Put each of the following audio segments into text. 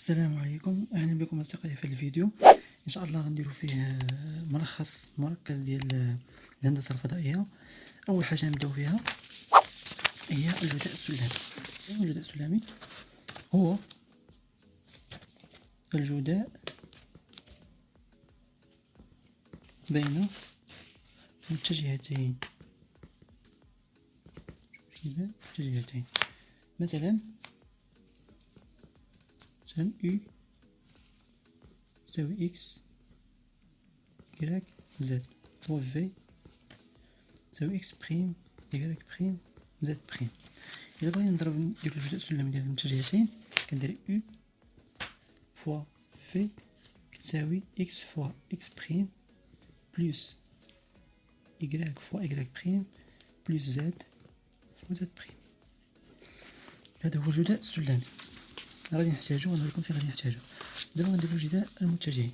السلام عليكم، اهلا بكم اصدقائي في الفيديو. ان شاء الله غنديروا فيه ملخص مركز ديال الهندسه الفضائيه. اول حاجه نبداو فيها هي الجداء السلمي. الجداء السلمي هو الجداء بين متجهتين مثلا U يساوي X Y Z، و V يساوي X بريم Y بريم Z بريم. إلا بغينا نديرو الجداء السلمي ديال المتجهتين كندير U فوا V كتساوي X فوا X بريم بلس Y فوا Y بريم بلس Z فوا Z بريم. هذا هو الجداء السلمي. غادي نحتاجو ونوريكم فين غادي نحتاجو. دابا غنديرو الجداء المتجهين.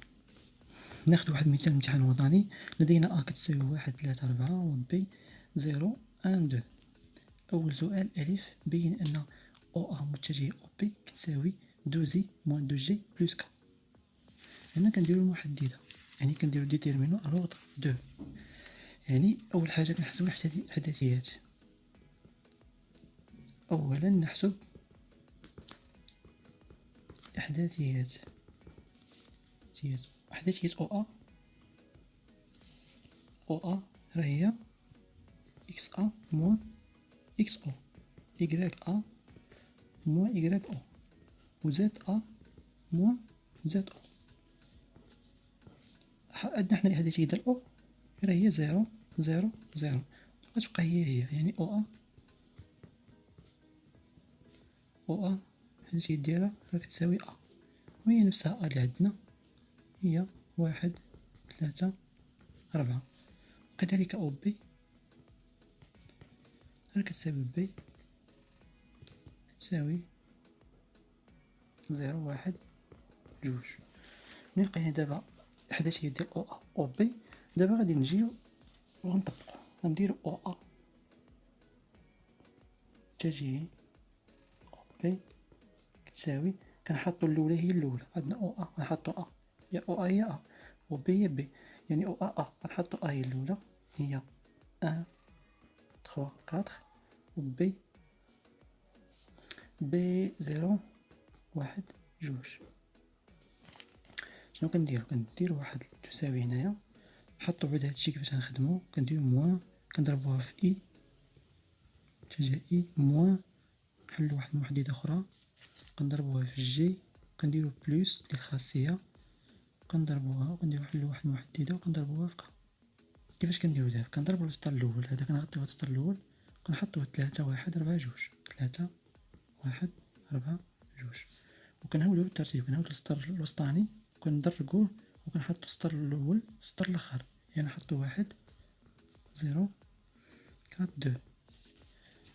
ناخذ واحد مثال امتحان وطني. لدينا A كتساوي 1 3 4 و B 0 1 2. أول سؤال ألف، بين أن OA متجه OB كتساوي 2Z موان 2G بلس K. هنا كنديرو المحددة، يعني كنديرو ديتيرمينو ألوغ 2. يعني أول حاجة كنحسبو الإحداثيات. أولا نحسب إحداثيات OA راه هي XA موان XO، YA موان YO، و ZA موان ZO. عندنا حنا الإحداثية ديال O راه هي 0 0 0، غتبقى هي يعني OA الإحداثية ديالها راه كتساوي A، وهي نفسها A اللي عندنا هي 1 3 4. وكذلك OB راه كتساوي B تساوي 0 1 2. ملي لقينا دابا الإحداثية ديال OA OB، دابا غادي نجيو ونطبقو. غنديرو OA متجهين OB كتساوي، كنحطو الأولى هي الأولى، عندنا OA غنحطو A، يا OA هي A و B هي B، يعني OA A غنحطو A هي الأولى هي 1 3 4 و B 0 1 2. شنو كنديرو واحد تساوي هنايا، نحطو بعد هادشي كيفاش غنخدمو. كنديرو موان كنضربوها في إي اتجاه إي موان، نحلو واحد المحددة أخرى كنضربوها في جي، كنديرو بلوس ديال الخاصية كنضربوها نحلو واحد المحددة وكنضربوها في كا. كيفاش كنديرو دابا؟ كنضربو السطر الأول، هذا كنغطيو هاد السطر الأول كنحطوه 3 1 4 2 3 1 4 2، وكنهاولو بالترتيب. كنهاولو السطر الوسطاني كندرجوه وكنحطو السطر الأول السطر الآخر، يعني نحطو 1 0 4 2،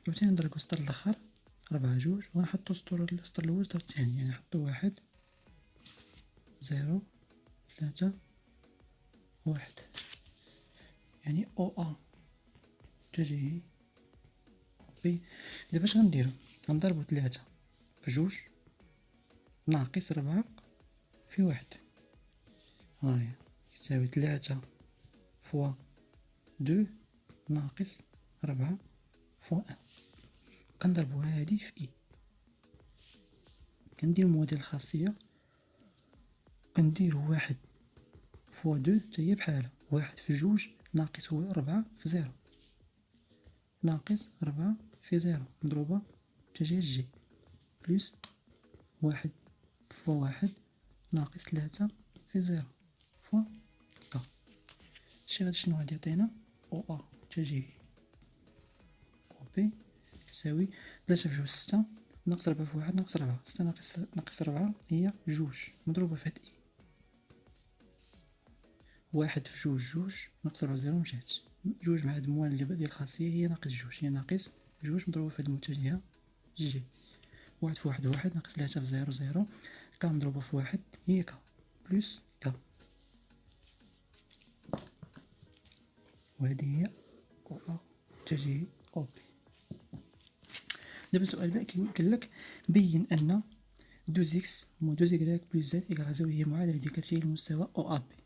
وثاني ندرجو السطر الآخر 4 2، ونحطو السطر الأول السطر الثاني، يعني نحطو 1 0 3 1. يعني OA متجهين OB. دابا اش غنديرو؟ غنضربو 3 في 2 ناقص 4 في 1، هاهي يساوي 3 فوا 2 ناقص 4 فوا 1. كنضربو هادي في إي، كندير معادلة الخاصية، كنديرو 1 فوا 2 حتى هي بحالها، 1 في 2 ناقص هو 4 في 0 ناقص 4 في 0 مضروبة اتجاه جي، بلس 1 فوا 1 ناقص 3 في 0 فوا كا. هادشي غادي شنو غادي يعطينا؟ OA متجهين OB تساوي 3 في 2 6 ناقص 4 في 1 ناقص 4، 6 ناقص 4 هي 2 مضروبة في هاد إي، 1 في 2 ناقص 4 0 مشات 2 مع هاد الموال اللي ديال الخاصية هي ناقص 2، هي ناقص 2 مضروبة في هاد المتجهة جي. 1 في 1 1 ناقص 3 في 0 0، كا مضروبة في 1 هي كا بلس كا، وهذه هي OA متجهين OB. دابا السؤال باقي قالك بين أن 2x moins 2y plus z إيكال زيرو هي معادلة ديكارتية للمستوى أو أ بي.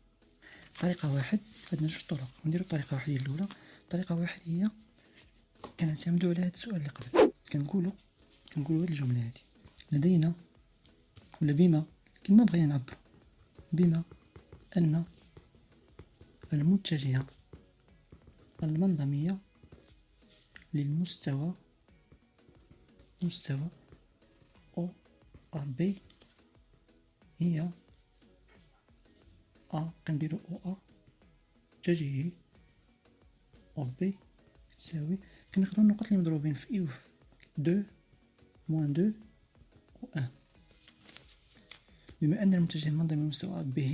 طريقة واحد، عندنا جوج طرق، نديرو طريقة واحد هي الأولى. طريقة واحد هي كنعتمدو على هاد السؤال اللي قبل، كنقولو هاد الجملة هادي: لدينا ولا بما، كما بغينا نعبرو، بما أن المتجهة المنظمية للمستوى أو أ بي هي كنديرو أو متجهه أو بي تساوي، كناخدو النقط اللي مضروبين في إي وفي دو موان دو و أن. بما أن المتجه المنظمي للمستوى أ بي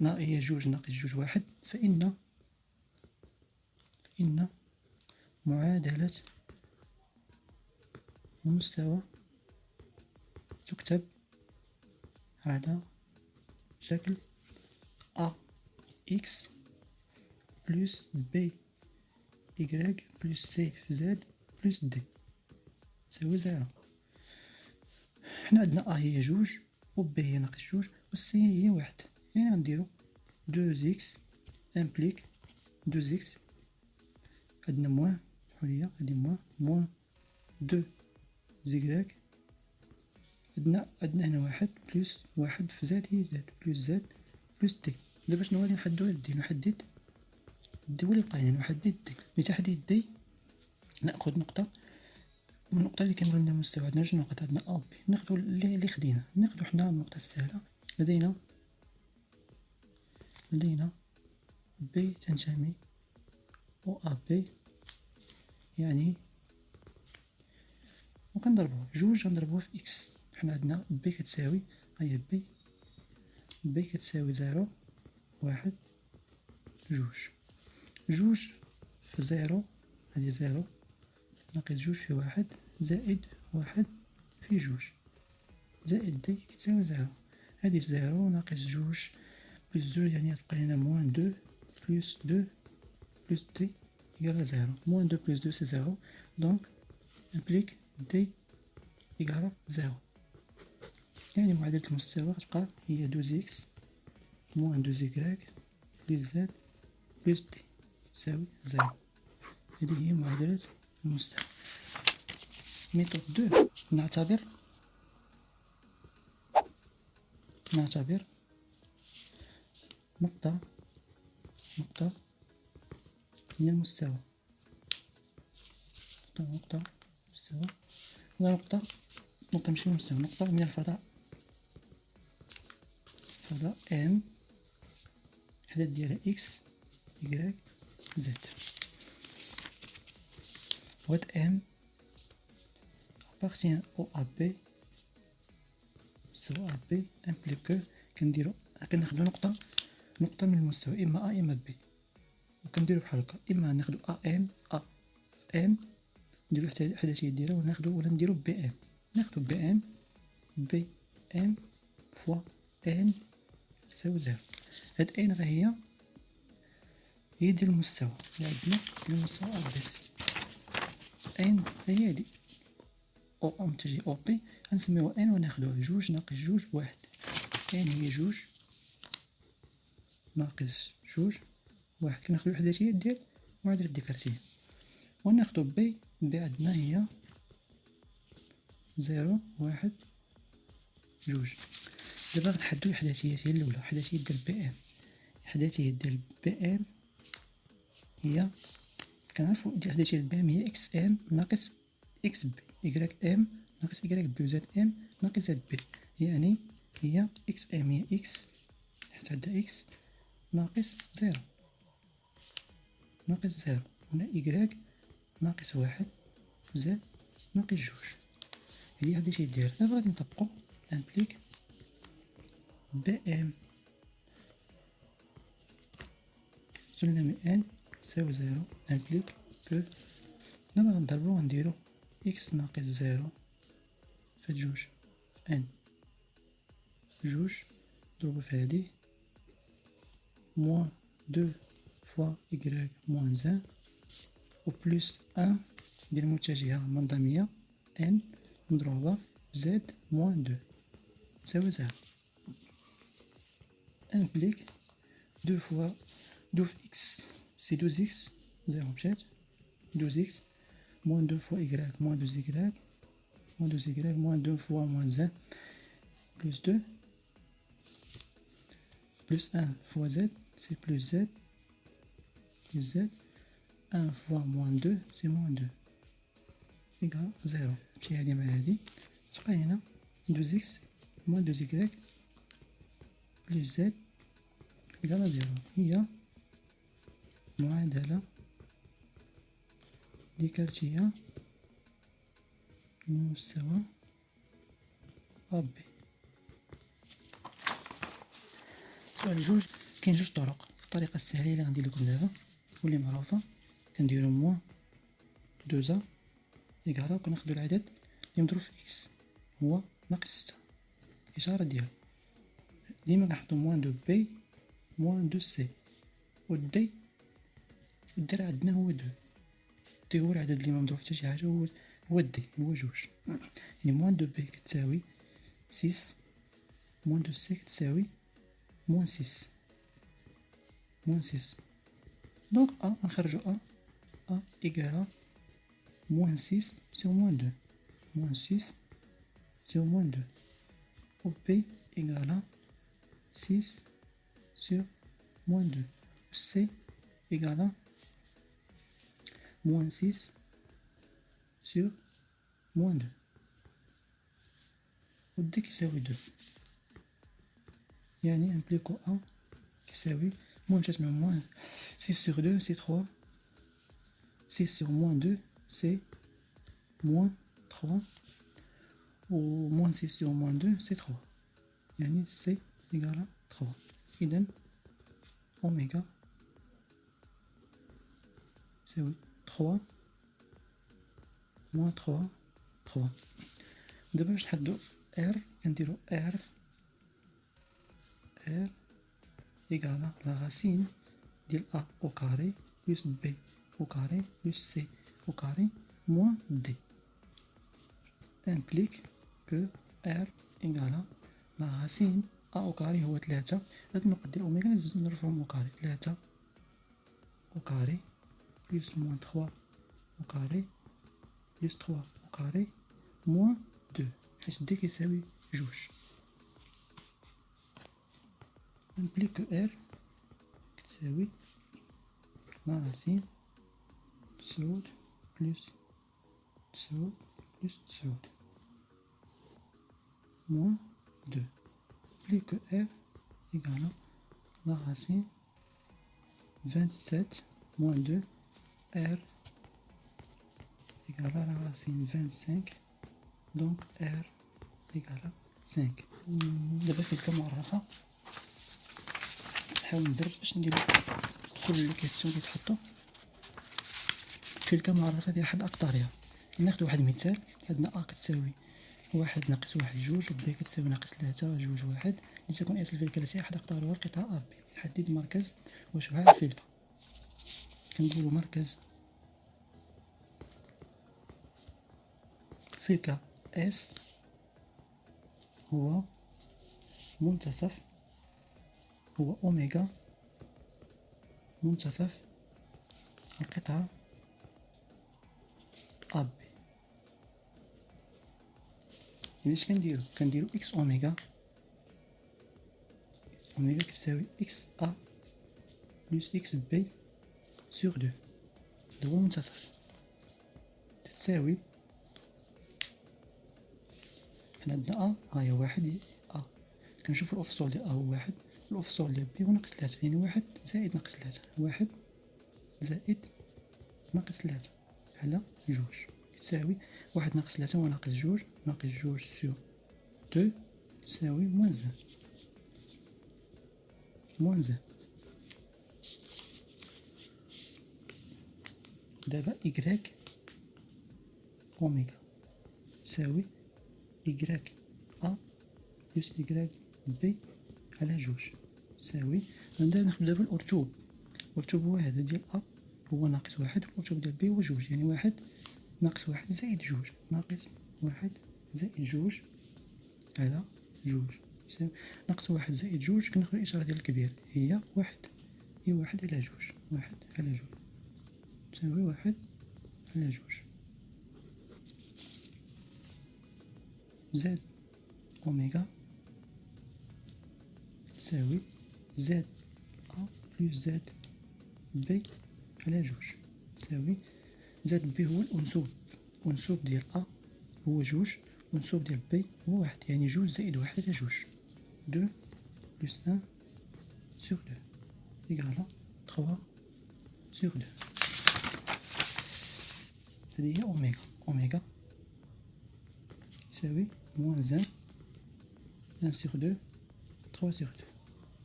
هي جوج ناقص جوج واحد، فإن معادلة المستوى تكتب على شكل أ إكس بلس بي إكغيك بلس سي في زد بلس دي تساوي زيرو. حنا عندنا أ هي جوج و بي هي ناقص جوج و سي هي واحد، يعني غنديرو دو زيكس امبليك دو زيكس، عندنا موان حولية هادي موان دو زيكغيك، عندنا هنا واحد بلس واحد في زد هي زد بلس زد بلس دي. دابا شنو غادي نحددو؟ هاد دي نحدد دي هو اللي بقى لينا، نحدد دي. لتحديد دي ناخذ نقطة من النقطة اللي كنبغيو من المستوى، عندنا جوج نقط، عندنا أ بي، ناخدو اللي خدينا، ناخدو حنا النقطة السهلة. لدينا بي تنتمي أو أ بي، يعني وكنضربوه جوج غنضربوه في إكس. حنا عندنا بي كتساوي، هي بي كتساوي زيرو واحد جوج في زيرو، هادي زيرو ناقص جوج في واحد زائد واحد في جوج زائد دي كتساوي زيرو، هادي زيرو ناقص جوج بلس جوج يعني غتبقى لينا موان دو بلس دو بلس دي إيكال زيرو. موان دو بلس دو سي زيرو، دونك امبليك دي إيكال زيرو، يعني معادلة المستوى غتبقى هي دو زيكس موان دو زيكغيك بلس زد بلس دي تساوي زيرو. هذه هي معادلة المستوى. ميثود دو، نعتبر نقطة من المستوى، نقطة ماشي المستوى، نقطة من الفضاء ام، الحدث ديالها اكس يكراك زد. وهاد ام appartient au AB سوا AB implique que كناخدو نقطة من المستوى، إما أ إما بي، وكنديرو بحال هكا، إما ناخدو ام في ام نديرو الإحداثية ديالها ولا نديرو بي ام فوا ان تساوي زيرو. هاد ان راه هي ديال المستوى اللي عندنا ديال المستوى أ بي سي. ان هي هادي أو متجه أو بي، غنسميوها ان وناخدوها جوج ناقص جوج واحد. ان هي جوج ناقص جوج واحد، كناخدو الإحداثية ديال معادلة ديكارتية، وناخدو بي عندنا هي زيرو واحد جوج. دابا غنحدو الإحداثيات هي الأولى، الإحداثية ديال بي ام. الإحداثية ديال بي ام هي كنعرفو الإحداثية ديال بي ام هي اكس ام ناقص اكس بي إكغيك ام ناقص إكغيك بي زد ام ناقص زد بي، يعني هي اكس ام هي اكس حيت عندها اكس ناقص زيرو هنا إكغيك ناقص واحد زد ناقص جوج. هادي الإحداثية ديالها. دابا غادي نطبقو امبليك بي ام سلمي ان تساوي زيرو امبليك كو، دابا غنضربو ونديرو اكس ناقص زيرو في جوج في ان، جوج نضربو في هادي موان دو فوا إكغيك موان زان و بلس ان ديال المتجهة المنظمية ان مضروبة زد موان دو تساوي زيرو. امبليك دو فوا دو في اكس سي دوز اكس، زيرو مشات، دوز اكس موان دو فوا إيكغيك موان دوز إيكغيك موان دوز إيكغيك موان دو فوا موان زد بلوس دو بلوس ان فوا زد سي بلوس زد بلوس زد ان فوا موان دو سي موان دو إيكال زيرو. مشي هادي مع هادي تبقى هنا دوز اكس موان دوز إيكغيك بلوس زد إيكال زيرو. هي معادلة ديكارتية من مستوى أ بي. سؤال جوج. كاين جوج طرق. الطريقة السهلة اللي غندير لكم دابا واللي معروفة، كنديرو موان دوزا إيكالا وكناخدو العدد اللي مضروب في إكس هو ناقص ستة، الإشارة ديالو ديما كنحطو موان دو بي موان دو سي، و دي الدرع عندنا هو دو، دي هو العدد اللي مضروب في شي حاجة، هو دي هو جوج. يعني موان دو بي كتساوي سيس، موان دو سي كتساوي موان سيس، موان سيس. دونك أ نخرجو أ إيكالا موان سيس سيغ موان دو، موان سيس سيغ موان دو، و بي إيكالا سيس سيغ موان دو، و سي إيكالا موان سيس سيغ موان دو، و دي كيساوي دو. يعني امبليكو أ كيساوي موان مشات مع موان سيس سيغ دو سي تخوا، سيس سيغ موان دو سي موان تخوا، و موان سيس سيغ موان دو سي تخوا، يعني سي إيكالا تخوا. إذن أوميغا يساوي تخوا موان تخوا. دابا باش نحددو ار كنديرو ار إيكالا لا راسين ديال أ أو كاري بلس بي أو كاري بلس سي أو كاري موان دي، امبليك كو ار إيكالا لا راسين أ أو كاري هو تلاتة، هاد النقط ديال أوميغا نزيدو نرفعهم أو كاري، تلاتة أو كاري بلس موان تخوا أو كاري بلس تخوا أو كاري موان دو، حيت دي كيساوي جوج. امبليك كو ار كتساوي لا راسين تسعود بلس تسعود بلس تسعود موان دو. امبليك كو ار إيكالا لا راسين 27 موان دو، ار إيكالا لا راسين 25، دونك ار إيكالا 5. دابا في المعرفة نحاول نزرب باش نديرو كل لي كيسيون اللي تحطو في المعرفة فيها حد أقطارها. ناخدو واحد المثال، عندنا أ كتساوي واحد ناقص واحد جوج، و بي كتساوي ناقص ثلاثة جوج واحد، لتكون إس الفلكة التي أحد أقطارها القطعة أ بي. حدد مركز وشعاع الفلكة. كنقولو مركز فلكة إس هو منتصف، هو أوميغا منتصف القطعة أ بي. يعني اش كنديرو إكس أوميغا، أوميغا كتساوي إكس أ بلس إكس بي سيغ دو، هذا هو منتصف، تتساوي حنا عندنا أ هاهي واحد أ، كنشوفو الأفصول ديال أ هو واحد، الأفصول ديال بي هو ناقص ثلاثة، يعني واحد زائد ناقص ثلاثة، واحد زائد ناقص ثلاثة على جوج تساوي واحد ناقص ثلاثة هو ناقص جوج، ناقص جوج سيغ دو تساوي موان زان، موان زان. دابا إكغيك أوميغا تساوي إكغيك أ بلس إكغيك بي على جوج تساوي، ناخدو دابا الأرتوب، الأرتوب هو هذا ديال أ هو ناقص واحد، والأرتوب ديال بي هو جوج، يعني واحد ناقص واحد زائد جوج، ناقص واحد زائد جوج على جوج يساوي ناقص واحد زائد جوج، كناخدو الإشارة ديال الكبير هي واحد، هي واحد على جوج، واحد على جوج تساوي واحد على جوج. زد أوميغا تساوي زد أ بلس زد بي على جوج تساوي زد بي هو الأنسوب، الأنسوب ديال أ هو جوج، والأنسوب ديال بي هو واحد، يعني جوج زائد واحد على جوج، دو بلس أن سور دو إيكال تخوا سور دو. هذه هي أوميغا، أوميغا يساوي موان أن، أن سور دو، تخوا سور دو.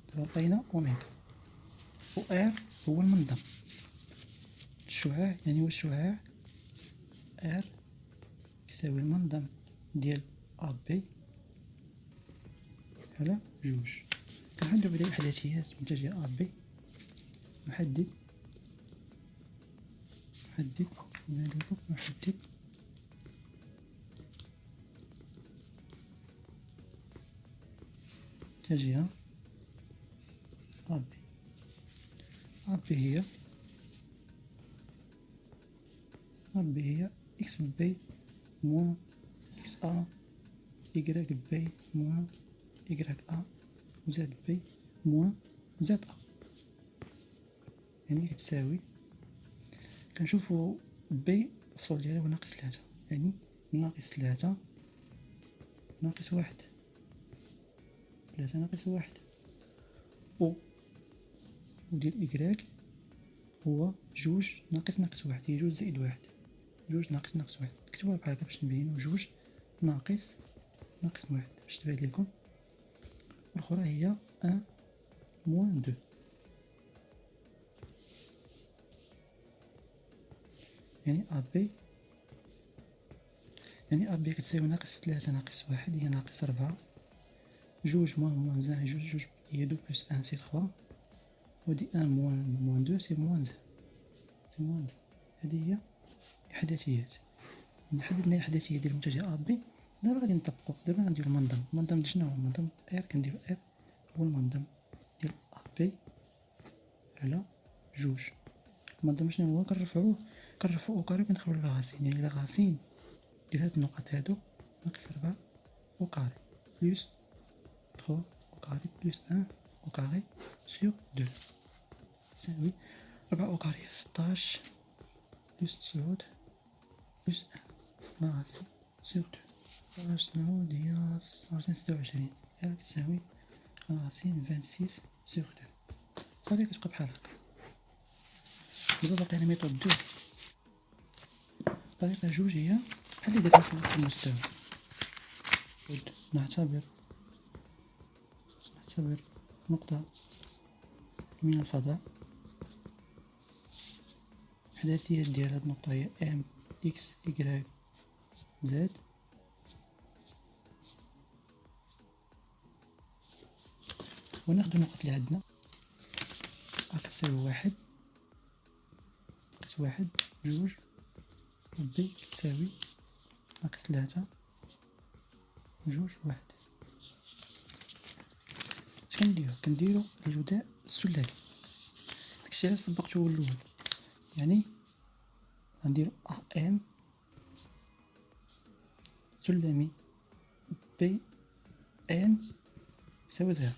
دابا لقينا أوميغا، و آر هو المنظم، الشعاع يعني هو الشعاع آر يساوي المنظم ديال أ بي على جوج. كنحددو بدا الإحداثيات متجهة أ بي، نحدد نحدد متجهة أ بي. أ بي هي إكس بي موان إكس أ إكغيك بي موان إكغيك أ وزاد بي موان زاد أ، يعني كتساوي كنشوفو بي الفصول ديالها هو ناقص تلاتة، يعني ناقص تلاتة ناقص واحد، تلاتة ناقص واحد، و ديال إكغيك هو جوج ناقص واحد، هي جوج زائد واحد، جوج ناقص واحد. نكتبوها بحال هكا باش نبينو جوج ناقص واحد باش تبان ليكم. الأخرى هي أن موان دو، يعني أ بي كتساوي ناقص تلاتة ناقص واحد هي ناقص ربعة، جوج موان زان جوج هي دو بلس أن سي تخوا، ودي أن موان دو سي موان زان، هذه هي إحداثيات. حددنا الإحداثية ديال المتجه أ بي. دابا غادي نطبقو، دابا غنديرو المنظم، المنظم ديال شنو هو المنظم ار، كنديرو ار هو المنظم ديال أ بي على جوج. المنظم شنو هو؟ كنرفعوه أو كاري كندخلو لاغاسين، يعني لاغاسين ديال هاد النقط هادو ناقص ربعة أو كاري بلس تخوا أو كاري بلس أن أو كاري سور دو يساوي ربعة أو كاري ستاش بلس تسعود بلس أن لاغاسين سور دو. شنعود هي لاغاسين ستة وعشرين، ار تساوي لاغاسين فانسيس سور دو. صافي كتبقى بحال هكا. دابا باقي ميثود دو. طريقة جوج هي بحال اللي درنا في المستوى، نعتبر نقطة من الفضاء، الإحداثيات ديال هاد النقطة هي ام اكس إكغيك زد، وناخدو النقط اللي عندنا أ كتساوي واحد ناقص واحد جوج، و بي كتساوي ناقص تلاتة جوج واحد. اش كنديرو الجداء السلالي، داكشي علاش سبقتو هو الأول، يعني غنديرو أ ام سلمي بي ام يساوي زيرو.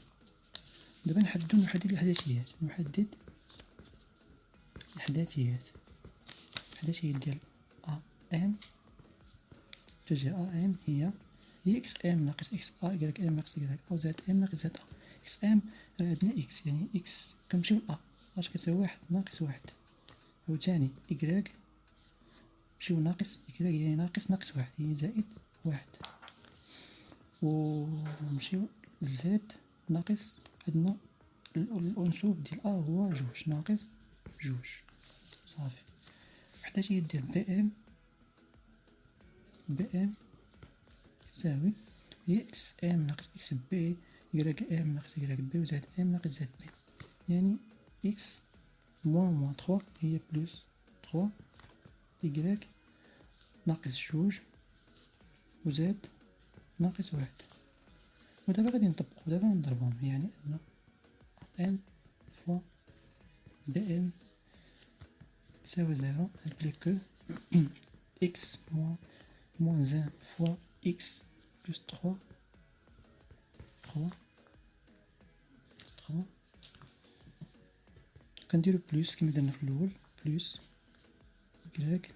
دابا نحدد الإحداثيات، الإحداثيات ديال أ ام تجاه أ ام هي إكس ام ناقص إكس أ إكغيك ام ناقص إكغيك أ زائد ام ناقص زد أ. إكس ام راه عندنا إكس، يعني إكس كنمشيو لأ اش كتساوي واحد ناقص واحد، عاوتاني إكغيك نمشيو ناقص إكغيك يعني ناقص واحد هي زائد واحد، و نمشيو لزد ناقص عندنا الأنسوب ديال أ هو جوج ناقص جوج. صافي. الإحداثيات ديال بي ام تساوي هي إكس ام ناقص إكس بي إكغيك ام ناقص إكغيك بي وزائد ام ناقص زد بي، يعني إكس موان تخوا هي بلس تخوا إكغيك ناقص جوج وزاد ناقص واحد. ودابا غادي نطبقو، دابا نضربهم، يعني أنه ان فوا بي ان يساوي زيرو implique que x moins 1 fois x plus 3 كنديرو بلوس كيما درنا في الأول، بلوس إكراك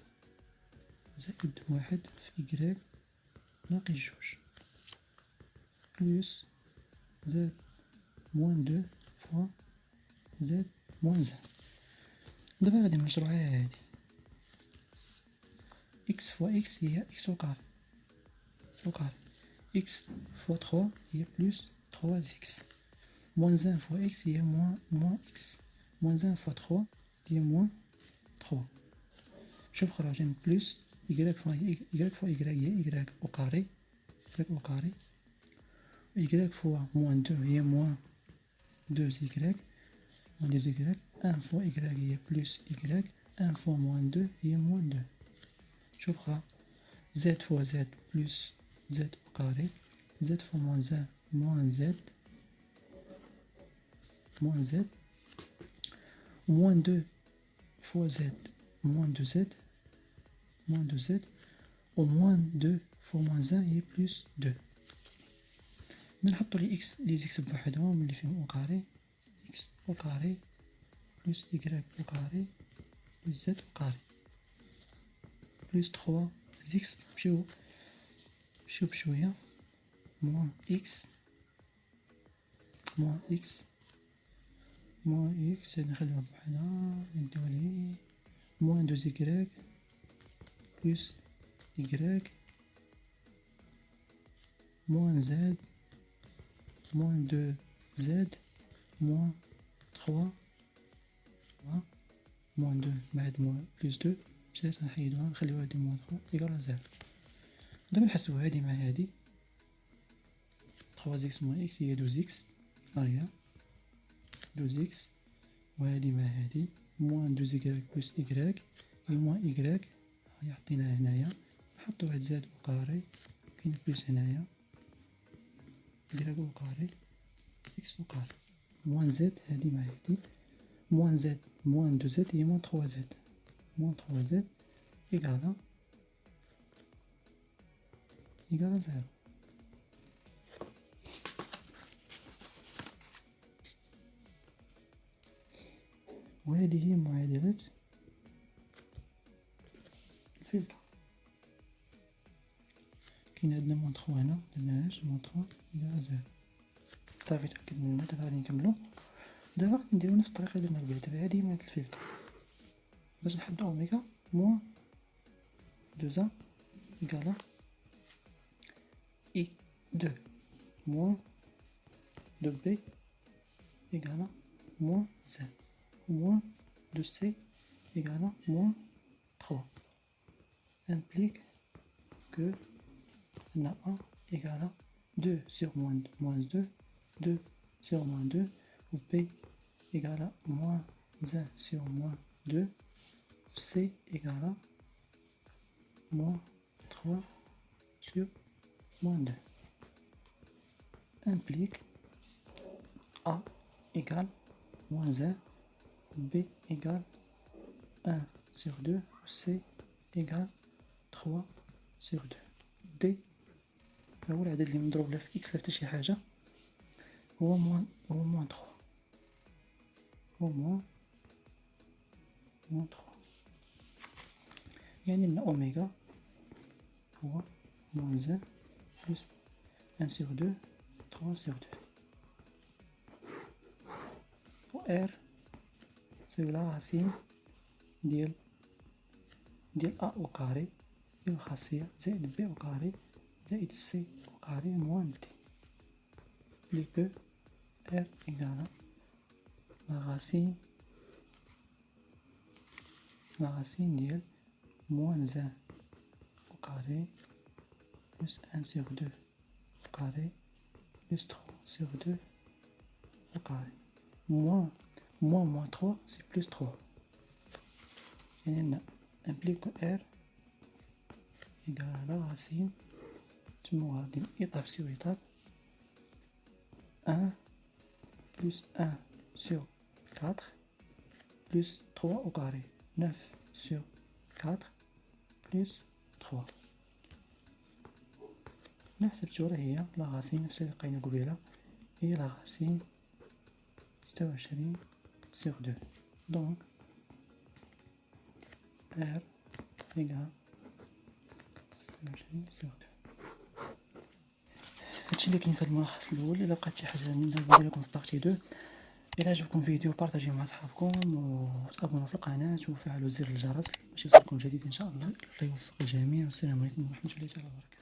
زائد واحد في إكراك ناقص جوج، بلوس زائد موان دو فوا زائد موان زان. دابا غادي نشرحها هادي، إكس فوا إكس هي إكس أو كاري، إكس فوا تخوا هي بلوس تخوا إكس، موان زان فوا إكس هي موان إكس، موان زان فوا تخوا هي موان تخوا. شوف خرج عندنا بلوس إكراك فوا إكراك هي إكراك أو كاري، إكراك فوا موان دو هي موان دو إكراك، موان دو إكراك، أن فوا إكراك هي بلوس إكراك، أن فوا موان دو هي موان دو. شوف خرا، زاد فوا زاد بلوس زاد أو كاري، زاد فوا موان زان موان زاد، موان دو فوا زاد موان دو زاد، و موان دو فوا موان زان هي بلوس دو. نحطو لي إكس لي زيكس بوحدهم اللي فيهم أو كاري، إكس أو كاري بلوس إكراك أو كاري بلوس زد أو كاري بلوس تخوا زيكس، نمشيو بشوية، موان إكس نخليوها بوحدها، نديو عليه موان دو إكراك بلوس إكراك موان زاد موان دو زاد موان تخوا موان دو بعد موان بلوس دو، مشات نحيدوها نخليوها هادي موان تخوا إيكال زيرو. دابا نحسبو هادي مع هادي، تخوا زيكس موان إكس هي دوز إكس، ها هي دوز إكس، وهادي مع هادي موان دوز إكراك بلوس إكراك هي موان إكراك، هاهي حطيناها هنايا، نحطو واحد زاد أو كاري كاين بلوس هنايا إكراك أو كاري إكس أو كاري، موان زد هادي مع هادي، موان زد موان دو زد هي موان تخوا زد، موان تخوا زد إيكالا زيرو. وهذه هي معادلة الفلتر. كاين عندنا موان تخوا هنا، مدرناهاش موان تخوا إيكالا زيرو. صافي تأكد منها. دابا غادي نكملو، دابا غادي نديرو نفس الطريقة اللي درنا قبيله. دابا هادي معادلة الفلتر، باش نحدو أوميغا موان دوزا إيكالا إي دو موان دو بي إيكالا موان زان، موان دو سي إيكالا موان تخوا، implique que on a A égale 2 sur moins 2, 2 sur moins 2, ou P égale à moins 1 sur moins 2, ou C égale à moins 3 sur moins 2. Implique A égale moins 1, B égale 1 sur 2, ou C égale 3 sur 2. D هو العدد اللي مضروب له في إكس حتى شي حاجة هو موان 3، هو موان 3، يعني أن أوميغا هو موان 1 بلس 1 sur 2 3 sur 2، و R يساوي لا راسين ديال أ أو كاري ديال الخاصية زائد بي أو كاري زائد سي أو كاري موان دي، لي كو R إيكالا لا راسين ديال موان 1 أو كاري بلس 1 sur 2 أو كاري بلس 3 sur 2 أو كاري موان 3 سي بلس 3، يعني أن implique R إيكالا لا راسين تما غادي إيطاب سيغ إيطاب 1 plus 1 sur 4 plus 3 au carré. 9 sur 4 plus 3. نحسب الجورة هي لا غاسين نفس اللي لقينا قبيلة، هي لا غاسين 26 sur 2. دونك R égale 26 sur 2. هادشي اللي كاين في هاد الملخص الاول. الا بقات شي حاجه ندير لكم في بارتي 2. الا عجبكم الفيديو بارطاجيوه مع صحابكم وتابونوا في القناه وفعلوا زر الجرس باش يوصلكم جديد ان شاء الله. الله يوفق الجميع، والسلام عليكم ورحمه الله تعالى وبركاته.